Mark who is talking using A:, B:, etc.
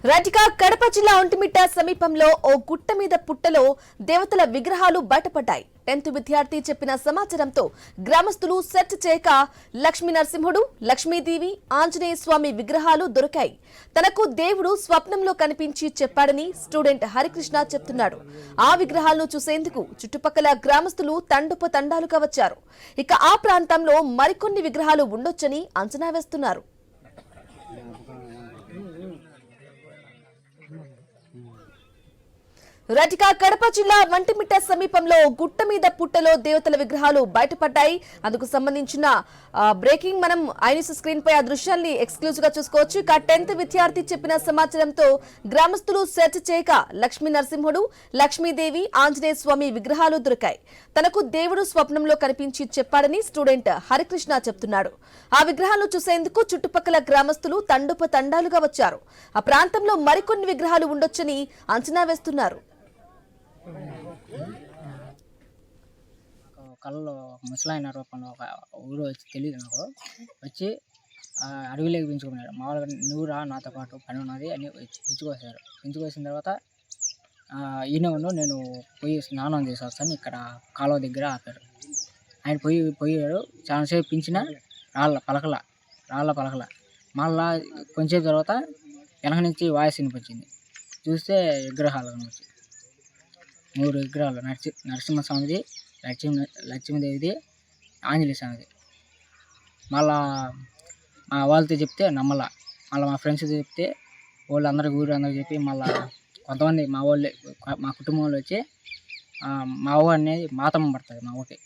A: రాటికా కడప జిల్లా ఒంటిమిట్ట సమీపంలో ఓ గుట్ట మీద పుట్టలో దేవతల విగ్రహాలు బయటపడ్డాయి. 10th విద్యార్థి చెప్పిన సమాచారంతో గ్రామస్తులు సెర్చ్ చేయక లక్ష్మీ నరసింహుడు, లక్ష్మీదేవి, ఆంజనేయ స్వామి విగ్రహాలు దొరికాయి. తనకు దేవుడు స్వప్నంలో కనిపించి చెప్పాడని స్టూడెంట్ హరికృష్ణ చెప్తున్నాడు. ఆ విగ్రహాలను చూసేందుకు చుట్టుపక్కల గ్రామస్తులు తండోపతండాలుగా వచ్చారు. ఇక ఆ ప్రాంతంలో మరికొన్ని విగ్రహాలు ఉండొచ్చని అంచనా వేస్తున్నారు. రాటికా కడప జిల్లా ఒంటిమిట్ట సమీపంలో గుట్ట మీద పుట్టలో దేవతల విగ్రహాలు బయటపడ్డాయి. అందుకు సంబంధించిన బ్రేకింగ్ మనం ఐన్యూస్ స్క్రీన్ పై ఆ దృశ్యాన్ని ఎక్స్క్లూజివ్ గా చూసుకోవచ్చు. ఇక 10th విద్యార్థి చెప్పిన సమాచారంతో గ్రామస్తులు సెర్చ్ చేయక లక్ష్మీ నరసింహుడు, లక్ష్మీదేవి, ఆంజనేయ స్వామి విగ్రహాలు దొరికాయి. తనకు దేవుడు స్వప్నంలో కనిపించి చెప్పాడని స్టూడెంట్ హరికృష్ణ చెప్తున్నాడు. ఆ విగ్రహాలను చూసేందుకు చుట్టుపక్కల గ్రామస్తులు తండోపతండాలుగా వచ్చారు. ఆ ప్రాంతంలో మరికొన్ని విగ్రహాలు ఉండొచ్చని అంచనా వేస్తున్నారు.
B: కళ్ళలో ముసలాయన రూపంలో ఒక ఊరు వచ్చి తెలియదు నాకు వచ్చి అడవిలోకి పెంచుకున్నాడు. మామూలుగా నువ్వు రా నాతో పాటు పని ఉన్నది అని పెంచుకొచ్చారు. పెంచుకొచ్చిన తర్వాత ఈయన నేను పోయి స్నానం చేసి వస్తాను ఇక్కడ కాలువ దగ్గర ఆపారు. ఆయన పోయాడు. చాలాసేపు పెంచిన రాళ్ళ పలకల మళ్ళా కొంచెం తర్వాత వెనక నుంచి వాయిస్ వినిపించింది. చూస్తే విగ్రహాలు కనిపించి 3 విగ్రహాలు నరసింహస్వామిది, లక్ష్మీదేవిది, ఆంజనేయ స్వామిది. మళ్ళా మా వాళ్ళతో చెప్తే నమ్మల. మళ్ళీ మా ఫ్రెండ్స్ చెప్తే వాళ్ళందరికీ ఊరందరూ చెప్పి మళ్ళీ కొంతమంది మా కుటుంబంలో వచ్చి మా ఊరు అనేది మాతమ్మ పడుతుంది మా ఊరికి.